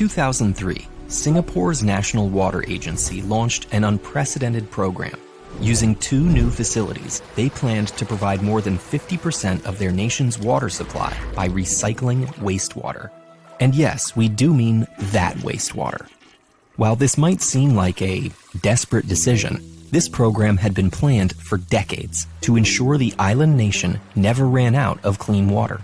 2003, Singapore's National Water Agency launched an unprecedented program. Using 2 new facilities, they planned to provide more than 50% of their nation's water supply by recycling wastewater. And yes, we do mean that wastewater. While this might seem like a desperate decision, this program had been planned for decades to ensure the island nation never ran out of clean water.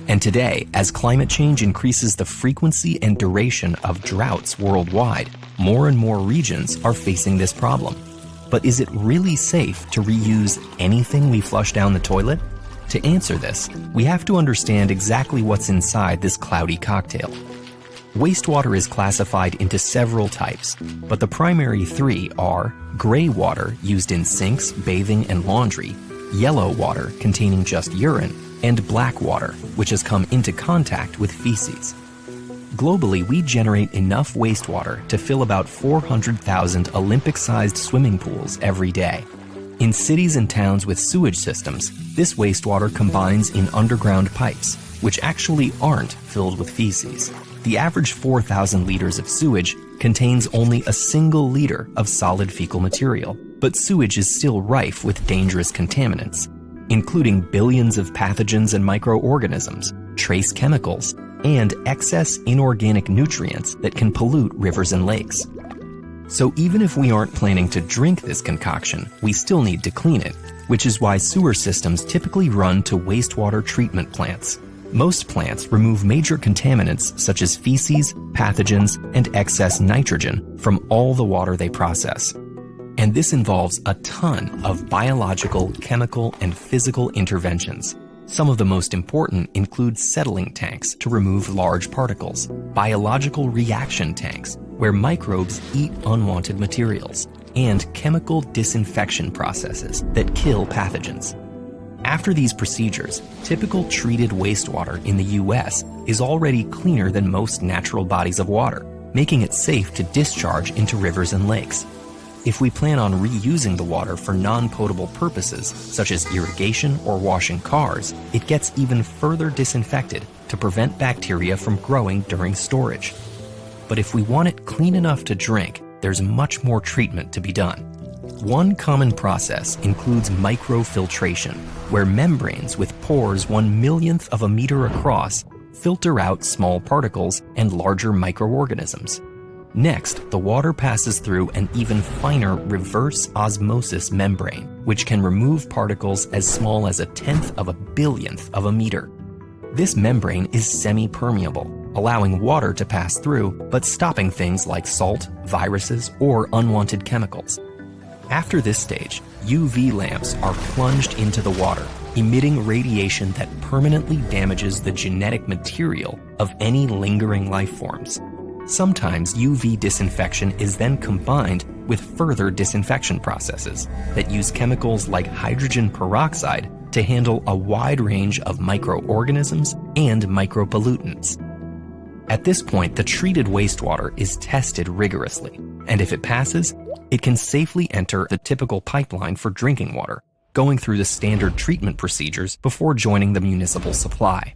And today, as climate change increases the frequency and duration of droughts worldwide, more and more regions are facing this problem. But is it really safe to reuse anything we flush down the toilet? To answer this, we have to understand exactly what's inside this cloudy cocktail. Wastewater is classified into several types, but the primary 3 are gray water used in sinks, bathing, and laundry, yellow water containing just urine, and black water, which has come into contact with feces. Globally, we generate enough wastewater to fill about 400,000 Olympic-sized swimming pools every day. In cities and towns with sewage systems, this wastewater combines in underground pipes, which actually aren't filled with feces. The average 4,000 liters of sewage contains only a single liter of solid fecal material, but sewage is still rife with dangerous contaminants, including billions of pathogens and microorganisms, trace chemicals, and excess inorganic nutrients that can pollute rivers and lakes. So even if we aren't planning to drink this concoction, we still need to clean it, which is why sewer systems typically run to wastewater treatment plants. Most plants remove major contaminants such as feces, pathogens, and excess nitrogen from all the water they process. And this involves a ton of biological, chemical, and physical interventions. Some of the most important include settling tanks to remove large particles, biological reaction tanks, where microbes eat unwanted materials, and chemical disinfection processes that kill pathogens. After these procedures, typical treated wastewater in the US is already cleaner than most natural bodies of water, making it safe to discharge into rivers and lakes. If we plan on reusing the water for non-potable purposes, such as irrigation or washing cars, it gets even further disinfected to prevent bacteria from growing during storage. But if we want it clean enough to drink, there's much more treatment to be done. One common process includes microfiltration, where membranes with pores 1/1,000,000th of a meter across filter out small particles and larger microorganisms. Next, the water passes through an even finer reverse osmosis membrane, which can remove particles as small as 1/10 of a billionth of a meter. This membrane is semi-permeable, allowing water to pass through, but stopping things like salt, viruses, or unwanted chemicals. After this stage, UV lamps are plunged into the water, emitting radiation that permanently damages the genetic material of any lingering life forms. Sometimes UV disinfection is then combined with further disinfection processes that use chemicals like hydrogen peroxide to handle a wide range of microorganisms and micropollutants. At this point, the treated wastewater is tested rigorously, and if it passes, it can safely enter the typical pipeline for drinking water, going through the standard treatment procedures before joining the municipal supply.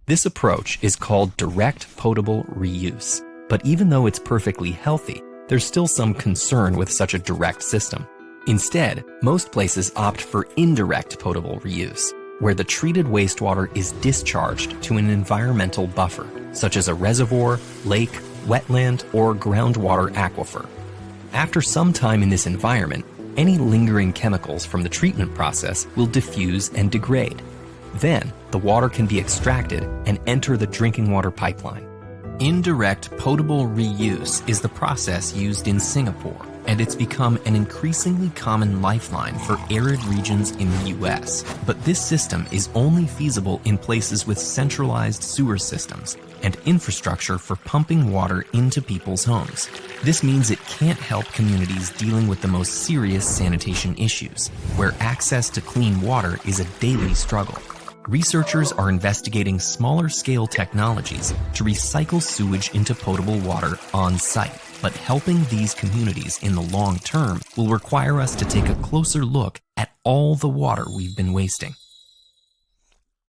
This approach is called direct potable reuse. But even though it's perfectly healthy, there's still some concern with such a direct system. Instead, most places opt for indirect potable reuse, where the treated wastewater is discharged to an environmental buffer, such as a reservoir, lake, wetland, or groundwater aquifer. After some time in this environment, any lingering chemicals from the treatment process will diffuse and degrade. Then, the water can be extracted and enter the drinking water pipeline. Indirect potable reuse is the process used in Singapore, and it's become an increasingly common lifeline for arid regions in the US. But this system is only feasible in places with centralized sewer systems and infrastructure for pumping water into people's homes. This means it can't help communities dealing with the most serious sanitation issues, where access to clean water is a daily struggle. Researchers are investigating smaller-scale technologies to recycle sewage into potable water on-site, but helping these communities in the long term will require us to take a closer look at all the water we've been wasting.